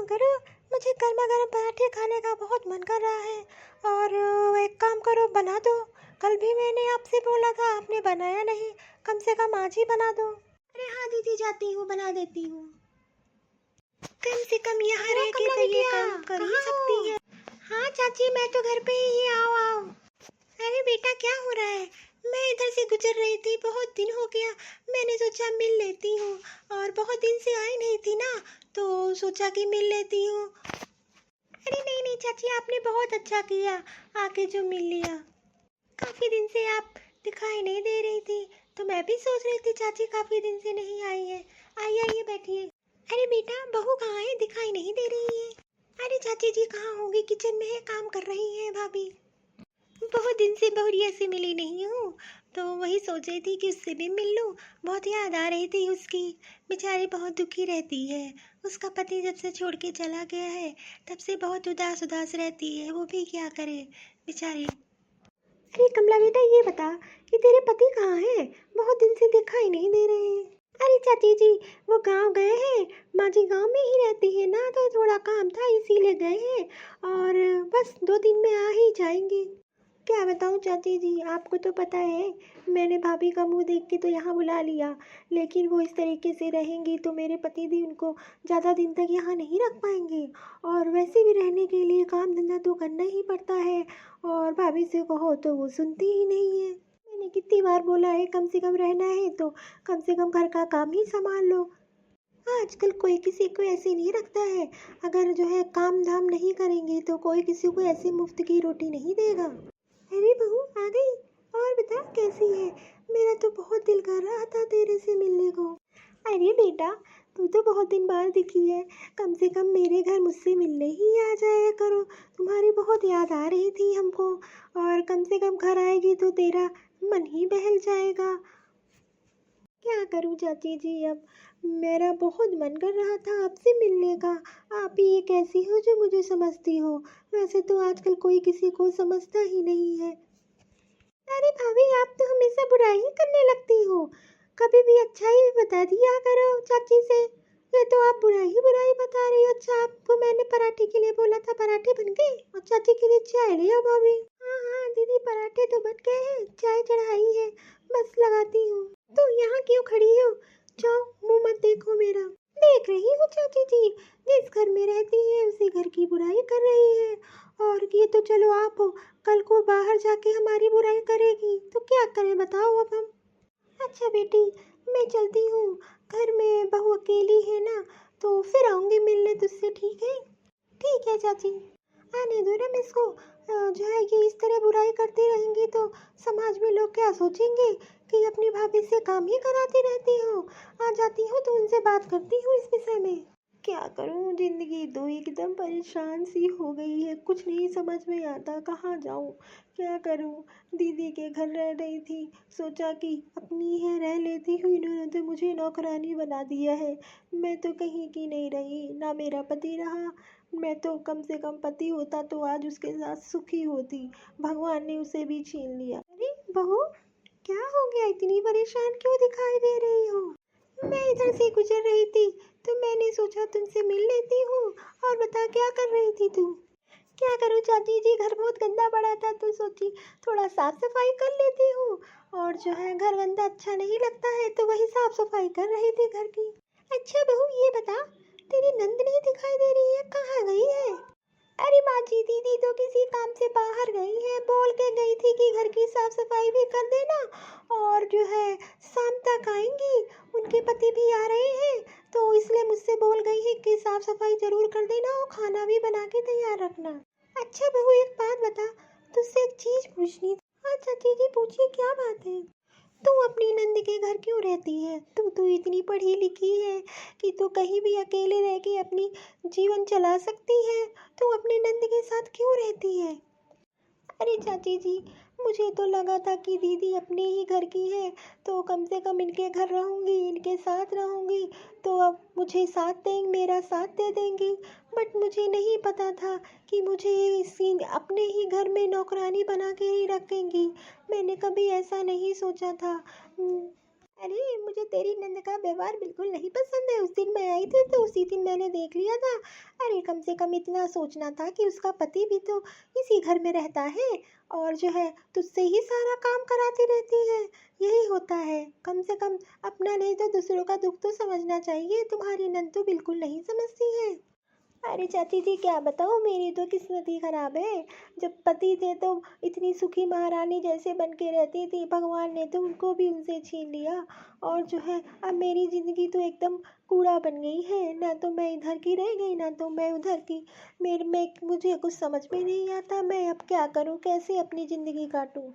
करो, मुझे गर्मा गर्म पराठे खाने का बहुत मन कर रहा है। और एक काम करो, बना दो। कल भी मैंने आपसे बोला था, आपने बनाया नहीं। कम से कम आज ही बना दो। अरे हाँ दीदी, जाती हूँ, बना देती हूँ। कम से कम यहाँ रह के तो ये काम कर ही सकती है। हाँ चाची, मैं तो घर पे ही। आओ आओ। अरे बेटा, क्या हो रहा है? मैं इधर से गुजर रही थी, बहुत दिन हो गया, मैंने सोचा मिल लेती हूँ। और बहुत दिन से आई नहीं थी ना, तो सोचा कि मिल लेती हूँ। अरे नहीं नहीं चाची, आपने बहुत अच्छा किया आके जो मिल लिया। काफ़ी दिन से आप दिखाई नहीं दे रही थी, तो मैं भी सोच रही थी चाची काफ़ी दिन से नहीं आई है। आइए आइए, बैठिए। अरे बेटा, बहू कहाँ है? दिखाई नहीं दे रही है। अरे चाची जी कहाँ होगी, किचन में है, काम कर रही है भाभी। बहुत दिन से बहुरिया से मिली नहीं हूँ, तो वही सोच रही थी कि उससे भी मिल लूँ। बहुत याद आ रही थी उसकी। बेचारी बहुत दुखी रहती है। उसका पति जब से छोड़ के चला गया है, तब से बहुत उदास उदास रहती है। वो भी क्या करे बेचारी। अरे कमला बेटा, ये बता कि तेरे पति कहाँ हैं? बहुत दिन से दिखाई नहीं दे रहे हैं। अरे चाची जी, वो गांव गए हैं। माँ जी गांव में ही रहती है ना, तो थोड़ा काम था इसीलिए गए हैं। और बस 2 दिन में आ ही जाएंगे। क्या बताऊँ चाची जी, आपको तो पता है, मैंने भाभी का मुंह देख के तो यहाँ बुला लिया, लेकिन वो इस तरीके से रहेंगी तो मेरे पति भी उनको ज़्यादा दिन तक यहाँ नहीं रख पाएंगे। और वैसे भी रहने के लिए काम धंधा तो करना ही पड़ता है, और भाभी से कहो तो वो सुनती ही नहीं है। मैंने कितनी बार बोला है, कम से कम रहना है तो कम से कम घर का काम ही संभाल लो। आजकल कोई किसी को ऐसे नहीं रखता है। अगर जो है काम धाम नहीं करेंगे तो कोई किसी को ऐसे मुफ्त की रोटी नहीं देगा। अरे बहू आ गई। और बता कैसी है? मेरा तो बहुत दिल कर रहा था तेरे से मिलने को। अरे बेटा, तू तो बहुत दिन बाद दिखी है, कम से कम मेरे घर मुझसे मिलने ही आ जाया करो। तुम्हारी बहुत याद आ रही थी हमको, और कम से कम घर आएगी तो तेरा मन ही बहल जाएगा। क्या करूं चाची जी, अब मेरा बहुत मन कर रहा था आपसे मिलने का। आप ही एक ऐसी हो जो मुझे समझती हो। वैसे तो आजकल कोई किसी को समझता ही नहीं है। अरे भाभी, आप तो हमेशा बुराई ही करने लगती हो। कभी भी अच्छा ही बता दिया करो चाची से। ये तो आप बुराई बता रही हो। अच्छा, आपको मैंने पराठे के लिए बोला था, पराठे बन गए? और चाची के लिए चाय ले आओ भाभी। हाँ हाँ दीदी, पराठे तो बन गए हैं, चाय चढ़ाई है, बस लगाती हूँ। तो यहाँ क्यों खड़ी हो? जाओ, मुंह मत देखो मेरा। देख रही हूँ चाची जी, जिस घर में रहती है उसी घर की बुराई कर रही है। और ये तो चलो आप हो, कल को बाहर जाके हमारी बुराई करेगी तो क्या करें बताओ अब हम। अच्छा बेटी, मैं चलती हूँ। घर में बहू अकेली है ना, तो फिर आऊँगी मिलने तुझसे, ठीक है? ठीक है चाची। आने दो ना इसको। जो है ये इस तरह बुराई करती रहेंगी तो समाज में लोग क्या सोचेंगे कि अपनी भाभी से काम ही कराती रहती हो। आ जाती हूँ तो उनसे बात करती हूँ इस विषय में। क्या करूँ, जिंदगी तो एकदम परेशान सी हो गई है, कुछ नहीं समझ में आता कहाँ जाऊँ, क्या करूँ। दीदी के घर रह रही थी, सोचा कि अपनी है रह लेती हूँ, इन्होंने तो मुझे नौकरानी बना दिया है। मैं तो कहीं की नहीं रही, ना मेरा पति रहा। मैं तो कम से कम पति होता तो आज उसके साथ सुखी होती, भगवान ने उसे भी छीन लिया। अरे बहू, क्या हो गया, इतनी परेशान क्यों दिखाई दे रही हो? मैं इधर से गुजर रही थी तो मैंने सोचा तुमसे मिल लेती हूँ। और बता, क्या कर रही थी तू? क्या करूँ चाची जी, घर बहुत गंदा पड़ा था तो सोची थोड़ा साफ सफाई कर लेती हूँ। और जो है घर गंदा अच्छा नहीं लगता है, तो वही साफ सफाई कर रही थी घर की। अच्छा बहू, ये बता, तेरी नंद नहीं दिखाई दे रही है, कहाँ गई है? अरे माँ जी, दीदी तो किसी काम से बाहर गई है, बोल के गई थी कि घर की साफ सफाई भी कर देना, और जो है शाम तक आएंगी। उनके पति भी आ रहे हैं, तो इसलिए मुझसे बोल गई है कि साफ सफाई जरूर कर देना और खाना भी बना के तैयार रखना। अच्छा बहू, एक बात बता, तुझसे एक चीज पूछनी थी। हाँ चाची जी, पूछिए, क्या बात है? तू अपनी नंद के घर क्यों रहती है? तू इतनी पढ़ी लिखी है कि तू कहीं भी अकेले रह के अपनी जीवन चला सकती है, तू अपने नंद के साथ क्यों रहती है? अरे चाची जी, मुझे तो लगा था कि दीदी अपने ही घर की है, तो कम से कम इनके घर रहूँगी, इनके साथ रहूँगी, तो अब मुझे साथ देंगे, मेरा साथ दे देंगी। बट मुझे नहीं पता था कि मुझे इसी अपने ही घर में नौकरानी बना के ही रखेंगी। मैंने कभी ऐसा नहीं सोचा था। अरे मुझे तेरी नंद का व्यवहार बिल्कुल नहीं पसंद है। उस दिन मैं आई थी तो उसी दिन मैंने देख लिया था। अरे कम से कम इतना सोचना था कि उसका पति भी तो इसी घर में रहता है और जो है तुझसे ही सारा काम कराती रहती है। यही होता है, कम से कम अपना नहीं तो दूसरों का दुख तो समझना चाहिए। तुम्हारी नंद तो बिल्कुल नहीं समझती है। अरे चाची जी क्या बताऊँ, मेरी तो किस्मत ही खराब है। जब पति थे तो इतनी सुखी महारानी जैसे बन के रहती थी, भगवान ने तो उनको भी उनसे छीन लिया। और जो है अब मेरी ज़िंदगी तो एकदम कूड़ा बन गई है। ना तो मैं इधर की रह गई, ना तो मैं उधर की। मेरे में मुझे कुछ समझ में नहीं आता, मैं अब क्या करूँ, कैसे अपनी ज़िंदगी काटूँ।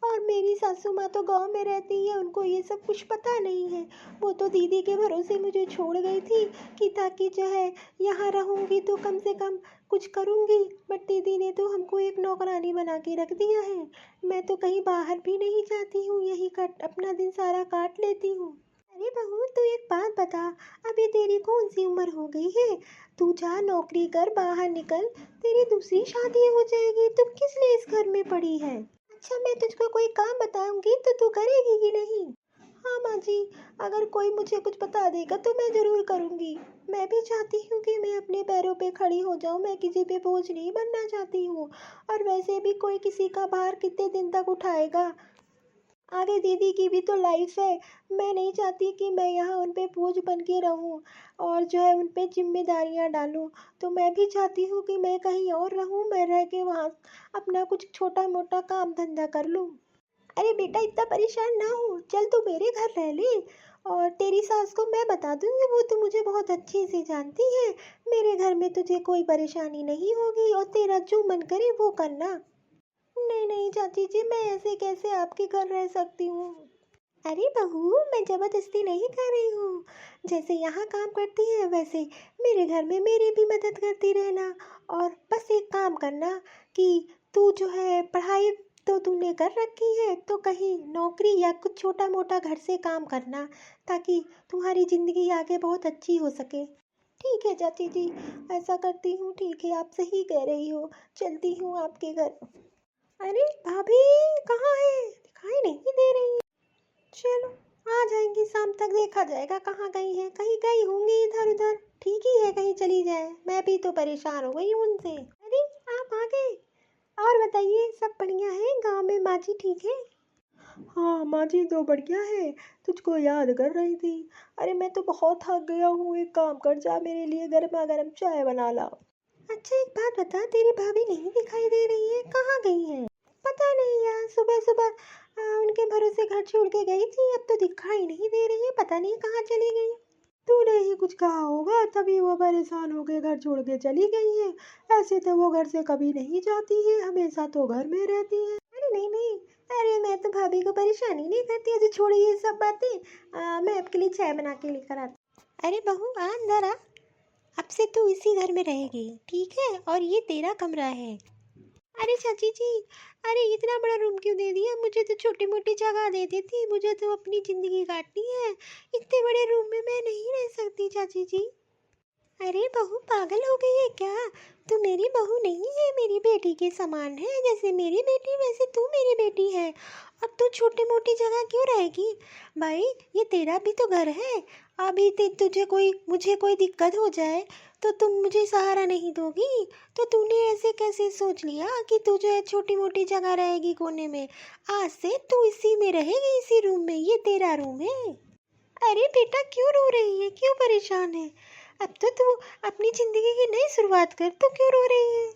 और मेरी सासू माँ तो गांव में रहती है, उनको ये सब कुछ पता नहीं है। वो तो दीदी के भरोसे मुझे छोड़ गई थी कि ताकि जो है यहाँ रहूँगी तो कम से कम कुछ करूँगी। बट दीदी ने तो हमको एक नौकरानी बना के रख दिया है। मैं तो कहीं बाहर भी नहीं जाती हूँ, यही काट अपना दिन सारा काट लेती हूँ। अरे बहू तू एक बात बता, अभी तेरी कौन सी उम्र हो गई है? तू जा नौकरी कर, बाहर निकल, तेरी दूसरी शादी हो जाएगी। तुम किस लिए इस घर में पड़ी है? अच्छा मैं तुझको कोई काम बताऊंगी तो तू करेगी कि नहीं? हाँ माँ जी, अगर कोई मुझे कुछ बता देगा तो मैं ज़रूर करूँगी। मैं भी चाहती हूँ कि मैं अपने पैरों पे खड़ी हो जाऊँ, मैं किसी पे बोझ नहीं बनना चाहती हूँ। और वैसे भी कोई किसी का भार कितने दिन तक उठाएगा। आगे दीदी की भी तो लाइफ है। मैं नहीं चाहती कि मैं यहाँ उन पे बोझ बन के रहूँ और जो है उन पे जिम्मेदारियाँ डालूँ। तो मैं भी चाहती हूँ कि मैं कहीं और रहूँ, मैं रह के वहाँ अपना कुछ छोटा मोटा काम धंधा कर लूँ। अरे बेटा इतना परेशान ना हो, चल तू मेरे घर रह ले। और तेरी सास को मैं बता दूंगी, वो तो मुझे बहुत अच्छे से जानती है। मेरे घर में तुझे कोई परेशानी नहीं होगी और तेरा जो मन करे वो करना। नहीं नहीं चाची जी, मैं ऐसे कैसे आपके घर रह सकती हूँ? अरे बहू मैं ज़बरदस्ती नहीं कर रही हूँ। जैसे यहाँ काम करती है वैसे मेरे घर में मेरी भी मदद करती रहना। और बस एक काम करना कि तू जो है पढ़ाई तो तूने कर रखी है, तो कहीं नौकरी या कुछ छोटा मोटा घर से काम करना ताकि तुम्हारी ज़िंदगी आगे बहुत अच्छी हो सके। ठीक है चाची जी, ऐसा करती हूँ। ठीक है आप सही कह रही हो, चलती हूँ आपके घर। अरे भाभी कहाँ है, दिखाई नहीं दे रही। चलो आ जाएंगी शाम तक, देखा जाएगा कहाँ गई है। कहीं गई होंगी इधर उधर, ठीक ही है कहीं चली जाए। मैं भी तो परेशान हो गई हूँ उनसे। अरे आप आ गए। और बताइए सब बढ़िया है गांव में, माँ जी ठीक है? हाँ माँ जी तो बढ़िया है, तुझको याद कर रही थी। अरे मैं तो बहुत थक गया हूँ, एक काम कर जा मेरे लिए गर्मा गर्म चाय बना ला। अच्छा एक बात बता, तेरी भाभी नहीं दिखाई दे रही है, कहाँ गई है? पता नहीं यार, सुबह सुबह उनके भरोसे घर छोड़ के गई थी, अब तो दिखाई नहीं दे रही है, पता नहीं कहाँ चली गई। तूने ही कुछ कहा होगा तभी वो परेशान होकर घर छोड़ के चली गई है। ऐसे तो वो घर से कभी नहीं जाती है, हमेशा तो घर में रहती है। अरे नहीं नहीं, अरे मैं तो भाभी को परेशानी नहीं करती। अरे छोड़िए ये सब बातें, मैं आपके लिए चाय बना के लेकर आती। अरे बहू आ अंदर आ, अब से तू इसी घर में रहेगी ठीक है, और ये तेरा कमरा है। अरे चाची जी, अरे इतना बड़ा रूम क्यों दे दिया? मुझे तो छोटी मोटी जगह दे देती, मुझे तो अपनी ज़िंदगी काटनी है। इतने बड़े रूम में मैं नहीं रह सकती चाची जी। अरे बहू पागल हो गई है क्या? तू मेरी बहू नहीं है, मेरी बेटी के समान है। जैसे मेरी बेटी वैसे तू मेरी बेटी है। और तू छोटी मोटी जगह क्यों रहेगी? भाई ये तेरा भी तो घर है। अभी तुझे कोई मुझे कोई दिक्कत हो जाए तो तुम मुझे सहारा नहीं दोगी? तो तूने ऐसे कैसे सोच लिया कि तू जो है छोटी मोटी जगह रहेगी कोने में? आज से तू इसी में रहेगी, इसी रूम में, ये तेरा रूम है। अरे बेटा क्यों रो रही है, क्यों परेशान है? अब तो तू अपनी जिंदगी की नई शुरुआत कर, तू क्यों रो रही है?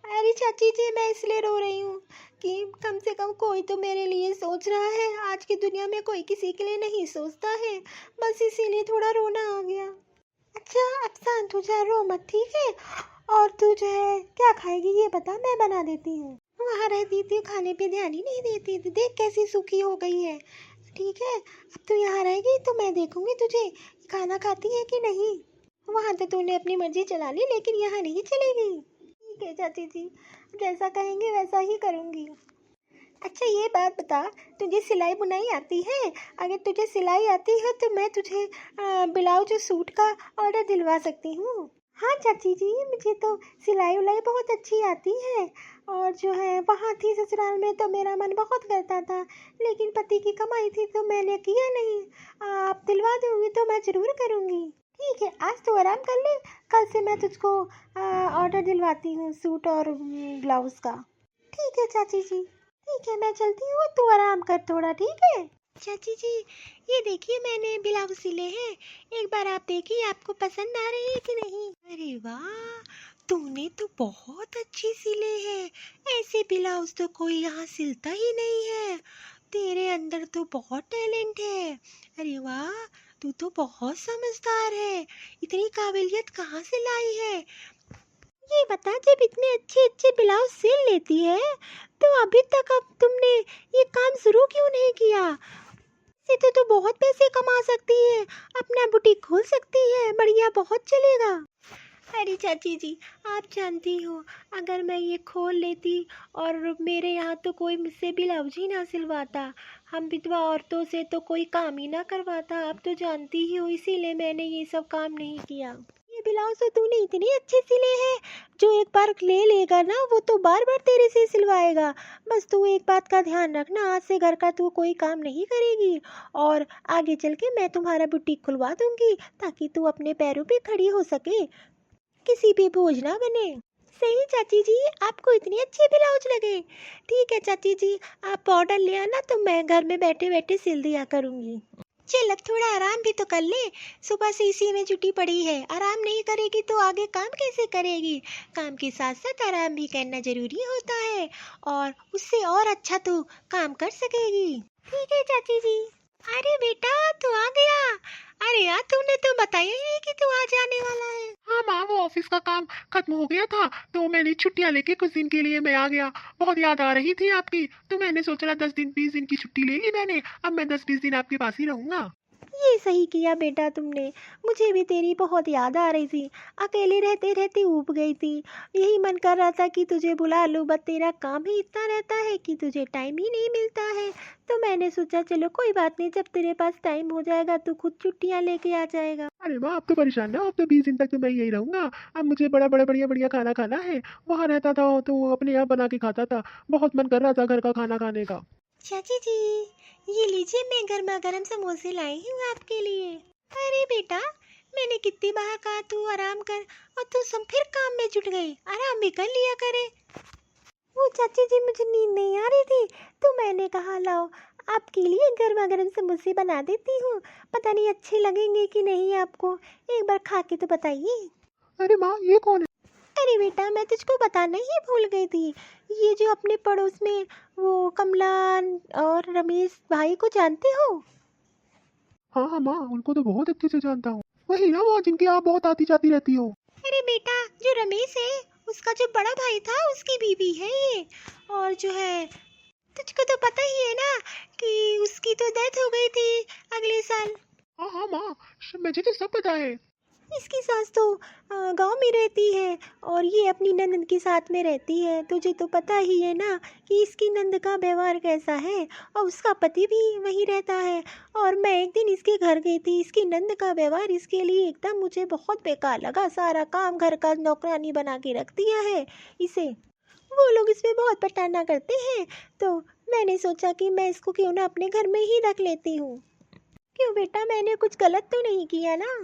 अरे चाची जी मैं इसलिए रो रही हूँ कि कम से कम कोई तो मेरे लिए सोच रहा है। आज की दुनिया में कोई किसी के लिए नहीं सोचता है, बस इसीलिए थोड़ा रोना आ गया। अच्छा अब शांत हो जा, रो मत ठीक है। और तू जो है क्या खाएगी ये बता, मैं बना देती हूँ। वहाँ रहती थी खाने पे ध्यान ही नहीं देती थी, देख कैसी सूखी हो गई है। ठीक है अब तू यहाँ रहेगी तो मैं देखूंगी तुझे खाना खाती है कि नहीं। वहाँ तो तूने अपनी मर्जी चला ली, लेकिन यहाँ नहीं चलेगी। ठीक है चाची जी, जैसा कहेंगे वैसा ही करूँगी। अच्छा ये बात बता, तुझे सिलाई बुनाई आती है? अगर तुझे सिलाई आती है तो मैं तुझे ब्लाउज सूट का ऑर्डर दिलवा सकती हूँ। हाँ चाची जी, मुझे तो सिलाई उलाई बहुत अच्छी आती है। और जो है वहाँ थी ससुराल में तो मेरा मन बहुत करता था, लेकिन पति की कमाई थी तो मैंने किया नहीं। आप दिलवा दोगी तो मैं ज़रूर करूँगी। ठीक है, आज तो आराम कर ले, कल से मैं तुझको ऑर्डर दिलवाती हूँ सूट और ब्लाउज़ का। ठीक है चाची जी, ठीक है, मैं चलती हूँ, तू आराम कर थोड़ा, ठीक है। चाची जी, ये देखिए मैंने ब्लाउज सिले हैं, एक बार आप देखिए आपको पसंद आ रही है कि नहीं। अरे वाह, तूने तो बहुत अच्छी सिले हैं, ऐसे ब्लाउज तो कोई यहाँ सिलता ही नहीं है। तेरे अंदर तो बहुत टैलेंट है। अरे वाह, तू तो बहुत समझदार है, इतनी काबिलियत कहाँ से लाई है। ये बता, जब इतने अच्छे अच्छे ब्लाउज सिल लेती है तो अभी तक अब तुमने ये काम शुरू क्यों नहीं किया। इससे तो बहुत पैसे कमा सकती है, अपना बुटीक खोल सकती है, बढ़िया बहुत चलेगा। अरे चाची जी, आप जानती हो, अगर मैं ये खोल लेती और मेरे यहाँ तो कोई मुझसे ब्लाउज ही ना सिलवाता, हम विधवा औरतों से तो कोई काम ही ना करवाता, आप तो जानती ही हो, इसीलिए मैंने ये सब काम नहीं किया। ये ब्लाउज तो तूने इतने अच्छे सिले हैं, जो एक बार ले लेगा ना वो तो बार बार तेरे से सिलवाएगा। बस तू एक बात का ध्यान रखना, आज से घर का तू कोई काम नहीं करेगी, और आगे चल के मैं तुम्हारा बुटीक खुलवा दूंगी ताकि तू अपने पैरों पे खड़ी हो सके, किसी भी बोझ ना बने। सही चाची जी, आपको इतनी अच्छी ब्लाउज लगे। ठीक है चाची जी, आप ऑर्डर ले आना तो मैं घर में बैठे बैठे सिल दिया करूँगी। चल अब थोड़ा आराम भी तो कर ले, सुबह से इसी में जुटी पड़ी है, आराम नहीं करेगी तो आगे काम कैसे करेगी। काम के साथ साथ आराम भी करना जरूरी होता है, और उससे और अच्छा तो काम कर सकेगी। ठीक है चाची जी। अरे बेटा, तू आ गया। अरे यार, तूने तो बताया ही नहीं कि तू आज आने वाला है। हाँ माँ, वो ऑफिस का काम खत्म हो गया था तो मैंने छुट्टियां लेके कुछ दिन के लिए मैं आ गया। बहुत याद आ रही थी आपकी, तो मैंने सोचा 10 दिन 20 दिन की छुट्टी ले ली मैंने। अब मैं 10 20 दिन आपके पास ही रहूंगा। ये सही किया बेटा तुमने, मुझे भी तेरी बहुत याद आ रही थी, अकेले रहते रहते ऊब गई थी। यही मन कर रहा था कि तुझे बुला लूं, बट तेरा काम ही इतना रहता है कि तुझे टाइम ही नहीं मिलता है। तो मैंने सोचा चलो कोई बात नहीं, जब तेरे पास टाइम हो जाएगा तो खुद छुट्टियां लेके आ जाएगा। अरे माँ, आप तो परेशान ना, अब तो 20 दिन तक तो मैं यही रहूंगा। अब मुझे बड़ा बड़ा बढ़िया बढ़िया खाना खाना है। वहाँ रहता था तो अपने आप बना के खाता था, बहुत मन कर रहा था घर का खाना खाने का। चाची जी, ये लीजिए, मैं गर्मा गर्म समोसे लाई हूँ आपके लिए। अरे बेटा, मैंने कितनी बार कहा तू आराम कर, और तू सब फिर काम में जुट गई, आराम भी कर लिया करे। वो चाची जी, मुझे नींद नहीं आ रही थी तो मैंने कहा लाओ आपके लिए गर्मा गर्म समोसे बना देती हूँ, पता नहीं अच्छे लगेंगे कि नहीं आपको, एक बार खा के तो बताइए। अरे माँ, ये कौन है? अरे बेटा, मैं तुझको बताना ही भूल गई थी, ये जो अपने पड़ोस में वो कमला और रमेश भाई को जानते हो। हाँ हाँ माँ, उनको तो बहुत अच्छे से जानता हूँ। वही ना वो जिनकी आप बहुत आती जाती रहती हो। अरे बेटा, जो रमेश है उसका जो बड़ा भाई था उसकी बीवी है ये, और जो है तुझको तो पता ही है ना कि उसकी तो डेथ हो गई थी अगले साल। हाँ हाँ माँ, मुझे तो सब पता है। इसकी सास तो गांव में रहती है और ये अपनी ननद के साथ में रहती है। तुझे तो पता ही है ना कि इसकी नंद का व्यवहार कैसा है, और उसका पति भी वहीं रहता है। और मैं एक दिन इसके घर गई थी, इसकी नंद का व्यवहार इसके लिए एकदम मुझे बहुत बेकार लगा, सारा काम घर का नौकरानी बना के रख दिया है इसे। वो लोग इसमें बहुत पटाना करते हैं, तो मैंने सोचा कि मैं इसको क्यों ना अपने घर में ही रख लेती हूँ। क्यों बेटा, मैंने कुछ गलत तो नहीं किया ना।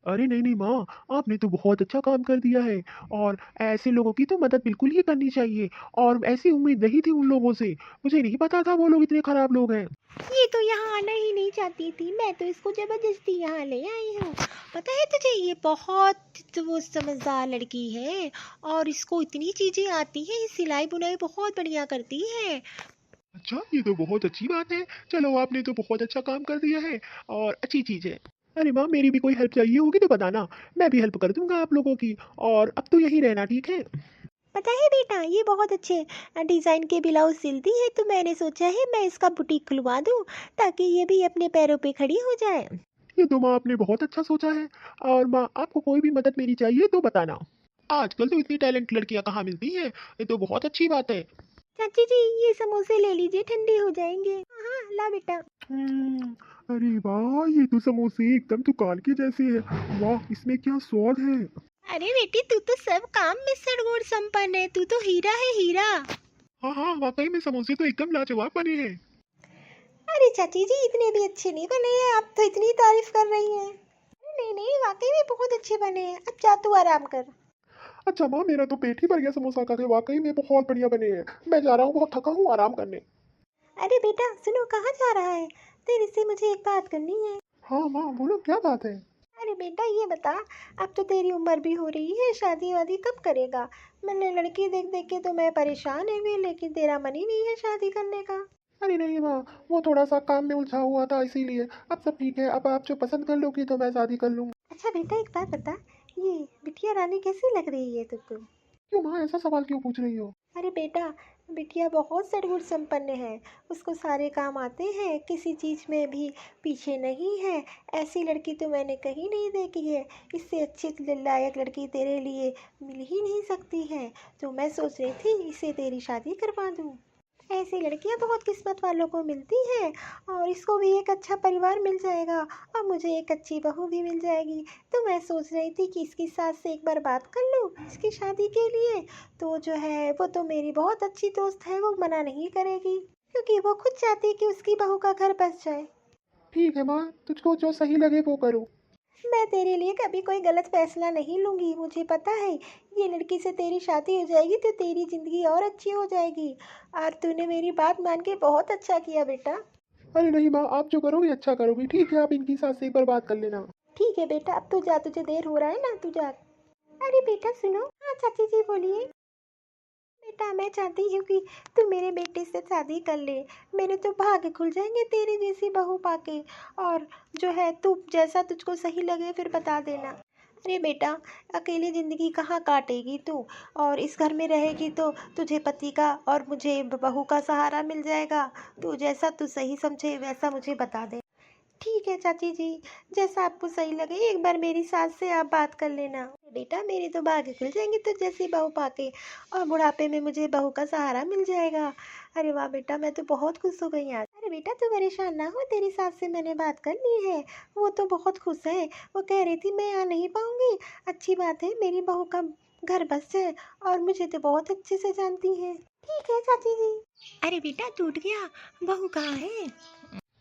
अरे नहीं नहीं माँ, आपने तो बहुत अच्छा काम कर दिया है। और ऐसे लोगों की तो मदद बिल्कुल ही करनी चाहिए। और ऐसी उम्मीद नहीं थी उन लोगों से, मुझे नहीं पता था वो लोग इतने खराब लोग हैं। ये तो यहाँ आना ही नहीं चाहती थी, मैं तो इसको जबरदस्ती यहाँ ले आई हूँ। पता है तुझे, ये बहुत वो समझदार लड़की है, और इसको इतनी चीजें आती है, सिलाई बुनाई बहुत बढ़िया करती है। अच्छा, ये तो बहुत अच्छी बात है। चलो, आपने तो बहुत अच्छा काम कर दिया है और अच्छी चीज़ है। अरे माँ, मेरी भी कोई हेल्प चाहिए होगी तो बताना, मैं भी हेल्प कर दूंगा आप लोगों की। और अब तो यहीं रहना, ठीक है? पता है बेटा, ये बहुत अच्छे डिज़ाइन के ब्लाउज सिलती है, तो मैंने सोचा है मैं इसका बुटीक खुलवा दूँ ताकि ये भी अपने पैरों पे खड़ी हो जाए। ये तो माँ, आपने बहुत अच्छा सोचा है। और माँ, आपको कोई भी मदद मेरी चाहिए तो बताना। आजकल तो इतनी टैलेंट लड़कियां कहाँ मिलती हैं, ये तो बहुत अच्छी बात है। चाची जी, ये समोसे ले लीजिए, ठंडे हो जाएंगे। हाँ ला बेटा। हम्म, अरे वाह, ये तो समोसे एकदम दुकान के जैसे है। वाह, इसमें क्या स्वाद है। अरे बेटी, तू तो सब काम में सड़गुड़ संपन्न है, तू तो हीरा है, हीरा। हाँ हाँ, वाकई में समोसे तो एकदम लाजवाब बने हैं। अरे चाची जी, इतने भी अच्छे नहीं बने हैं, आप तो इतनी तारीफ कर रही हैं। नहीं नहीं, वाकई में बहुत अच्छे बने हैं। अब जा तू आराम कर। अच्छा माँ, मेरा तो पेट ही भर गया समोसा खा के, वाकई में बहुत बढ़िया बने हैं। मैं जा रहा हूँ, बहुत थका हूँ, आराम करने। अरे बेटा सुनो, कहाँ जा रहा है? तेरे से मुझे एक बात करनी है। हाँ माँ बोलो, क्या बात है? अरे बेटा ये बता, अब तो तेरी उम्र भी हो रही है, शादी वादी कब करेगा? मैंने लड़की देख देख के तो मैं परेशान है भी, लेकिन तेरा मन ही नहीं है शादी करने का। अरे नहीं माँ, वो थोड़ा सा काम में उलझा हुआ था इसीलिए। अब सब ठीक है, अब आप जो पसंद कर लोगी तो मैं शादी कर लूँगा। अच्छा बेटा एक बात बता, ये बिटिया रानी कैसी लग रही है तुमको? क्यों माँ, ऐसा सवाल क्यों पूछ रही हो? अरे बेटा, बिटिया बहुत सद्गुण संपन्न है, उसको सारे काम आते हैं, किसी चीज़ में भी पीछे नहीं है। ऐसी लड़की तो मैंने कहीं नहीं देखी है। इससे अच्छी लायक लड़की तेरे लिए मिल ही नहीं सकती है। तो मैं सोच रही थी इसे तेरी शादी करवा दूँ। ऐसी लड़कियां बहुत किस्मत वालों को मिलती हैं, और इसको भी एक अच्छा परिवार मिल जाएगा, और मुझे एक अच्छी बहू भी मिल जाएगी। तो मैं सोच रही थी कि इसकी सास से एक बार बात कर लूँ इसकी शादी के लिए। तो जो है वो तो मेरी बहुत अच्छी दोस्त है, वो मना नहीं करेगी, क्योंकि वो खुद चाहती है कि उसकी बहू का घर बस जाए। ठीक है माँ, तुझको जो सही लगे वो करो। मैं तेरे लिए कभी कोई गलत फैसला नहीं लूँगी, मुझे पता है ये लड़की से तेरी शादी हो जाएगी तो तेरी ज़िंदगी और अच्छी हो जाएगी। और तूने मेरी बात मान के बहुत अच्छा किया बेटा। अरे नहीं माँ, आप जो करोगी अच्छा करोगी। ठीक है, आप इनकी सास से एक बार बात कर लेना। ठीक है बेटा, अब तू जा, तुझे देर हो रहा है ना, तू जा। अरे बेटा सुनो। हाँ चाची जी बोलिए। बेटा मैं चाहती हूँ कि तू मेरे बेटे से शादी कर ले, मेरे तो भाग्य खुल जाएंगे तेरी जैसी बहू पाके। और जो है तू जैसा तुझको सही लगे फिर बता देना। अरे बेटा, अकेली ज़िंदगी कहाँ काटेगी तू? और इस घर में रहेगी तो तुझे पति का और मुझे बहू का सहारा मिल जाएगा। तू जैसा तू सही समझे वैसा मुझे बता दे। ठीक है चाची जी, जैसा आपको सही लगे एक बार मेरी सास से आप बात कर लेना। बेटा मेरे तो भाग्य खुल जाएंगे तो जैसी बहू पाके, और बुढ़ापे में मुझे बहू का सहारा मिल जाएगा। अरे वाह बेटा, मैं तो बहुत खुश हो गई आज। अरे बेटा तू परेशान ना हो, तेरी सास से मैंने बात कर ली है, वो तो बहुत खुश है। वो कह रही थी मैं आ नहीं पाऊंगी, अच्छी बात है मेरी बहू का घर बस जाए, और मुझे तो बहुत अच्छे से जानती है। ठीक है चाची जी। अरे बेटा टूट गया, बहू कहाँ है?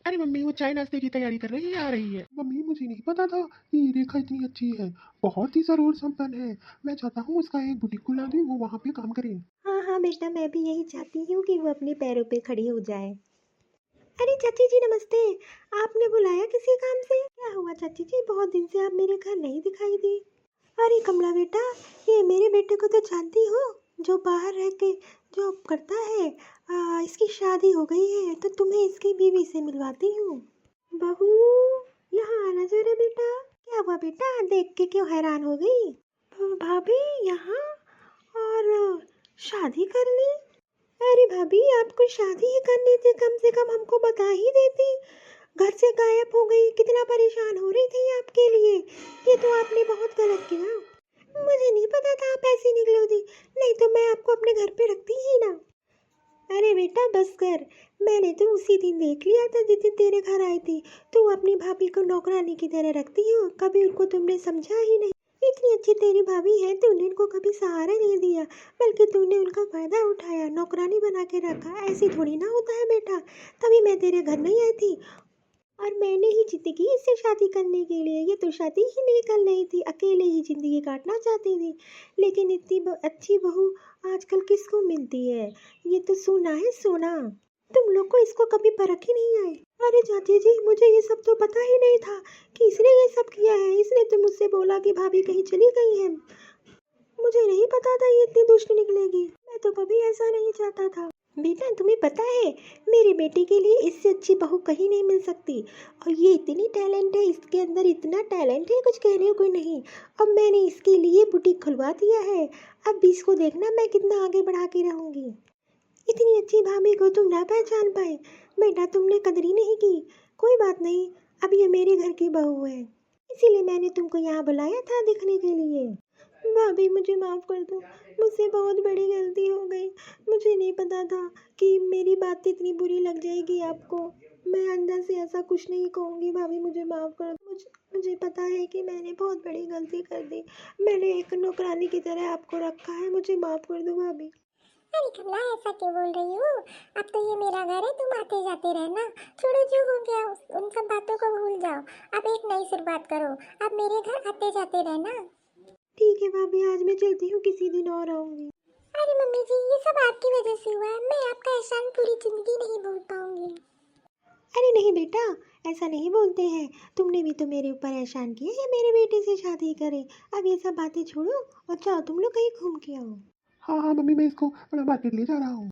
अरे मम्मी, वो चाय नाश्ते की तैयारी कर रही है, आ रही है। मम्मी मुझे नहीं पता था कि रेखा इतनी अच्छी है, बहुत ही जरूर संपन्न है। मैं चाहता हूँ उसका एक बुटीक खुला दूँ, वो वहाँ पे काम करे। हाँ हाँ बेटा, मैं भी यही चाहती हूँ कि वो अपने पैरों पे खड़ी हो जाए। अरे चाची जी नमस्ते, आपने बुलाया किसी काम से? क्या हुआ चाची जी, बहुत दिन से आप मेरे घर नहीं दिखाई दी। अरे कमला बेटा, ये मेरे बेटे को तो जानती हो, जो बाहर रह के जॉब करता है। इसकी शादी हो गई है, तो तुम्हें इसकी बीवी से मिलवाती हूँ। बहू, यहाँ आना जरा बेटा। क्या हुआ बेटा, देख के क्यों हैरान हो गई? भाभी यहाँ, और शादी कर ली? अरे भाभी, आपको शादी ही करनी थी, कम से कम हमको बता ही देती। घर से गायब हो गई, कितना परेशान हो रही थी आपके लिए। ये तो आपने बहुत गलत किया। मुझे नहीं पता था आप ऐसी निकलोगी, नहीं तो मैं आपको अपने घर पे रखती ही ना। अरे बेटा बस कर, मैंने तो उसी दिन देख लिया था जिस दिन तेरे घर आई थी। तू अपनी भाभी को नौकरानी की तरह रखती हो, कभी उनको तुमने समझा ही नहीं। इतनी अच्छी तेरी भाभी है, तूने उनको कभी सहारा नहीं दिया, बल्कि तूने उनका फायदा उठाया, नौकरानी बना के रखा। ऐसी थोड़ी ना होता है बेटा, तभी मैं तेरे घर नहीं आई थी। और मैंने ही जिद की इससे शादी करने के लिए, ये तो शादी ही नहीं कर रही थी, अकेले ही ज़िंदगी काटना चाहती थी। लेकिन इतनी अच्छी बहू आजकल किसको मिलती है? ये तो सोना है सोना। तुम लोग को इसको कभी परख ही नहीं आई। अरे चाची जी, मुझे ये सब तो पता ही नहीं था कि इसने ये सब किया है। इसने तो मुझसे बोला कि भाभी कहीं चली गई है, मुझे नहीं पता था ये इतनी दुष्ट निकलेगी। मैं तो कभी ऐसा नहीं चाहता था। बेटा तुम्हें पता है, मेरे बेटे के लिए इससे अच्छी बहू कहीं नहीं मिल सकती। और ये इतनी टैलेंट है, इसके अंदर इतना टैलेंट है कुछ कहने को नहीं। अब मैंने इसके लिए बुटीक खुलवा दिया है, अब भी इसको देखना मैं कितना आगे बढ़ा के रहूँगी। इतनी अच्छी भाभी को तुम ना पहचान पाए, बेटा तुमने कदर ही नहीं की। कोई बात नहीं, अब ये मेरे घर की बहू है, इसीलिए मैंने तुमको यहाँ बुलाया था दिखने के लिए। भाभी मुझे माफ़ कर दो, मुझसे बहुत बड़ी गलती हो गई। मुझे नहीं पता था कि मेरी बात इतनी बुरी लग जाएगी आपको। मैं अंदर से ऐसा कुछ नहीं कहूँगी, भाभी मुझे माफ़ कर दो। मुझे पता है कि मैंने बहुत बड़ी गलती कर दी। मैंने एक नौकरानी की तरह आपको रखा है, मुझे माफ़ कर दो भाभी। अरे कमला, ऐसा क्यों बोल रही हो? अब तो ये मेरा घर है, तुम आते जाते रहना। छोड़ो, जो हो गया उन सब बातों को भूल जाओ। अब एक नई शुरुआत करो। अब मेरे घर आते जाते रहना। ठीक है भाभी, आज मैं चलती हूँ, किसी दिन और आऊँगी। अरे मम्मी जी, ये सब आपकी वजह से हुआ है। मैं आपका एहसान पूरी जिंदगी नहीं भूल पाऊंगी। अरे नहीं बेटा, ऐसा नहीं बोलते हैं। तुमने भी तो मेरे ऊपर एहसान किया है मेरे बेटे से शादी करे। अब ये सब बातें छोड़ो और जाओ तुम लोग कहीं घूम के आओ। हाँ हाँ मम्मी, मैं इसको थोड़ा मार्केट ले जा रहा हूँ।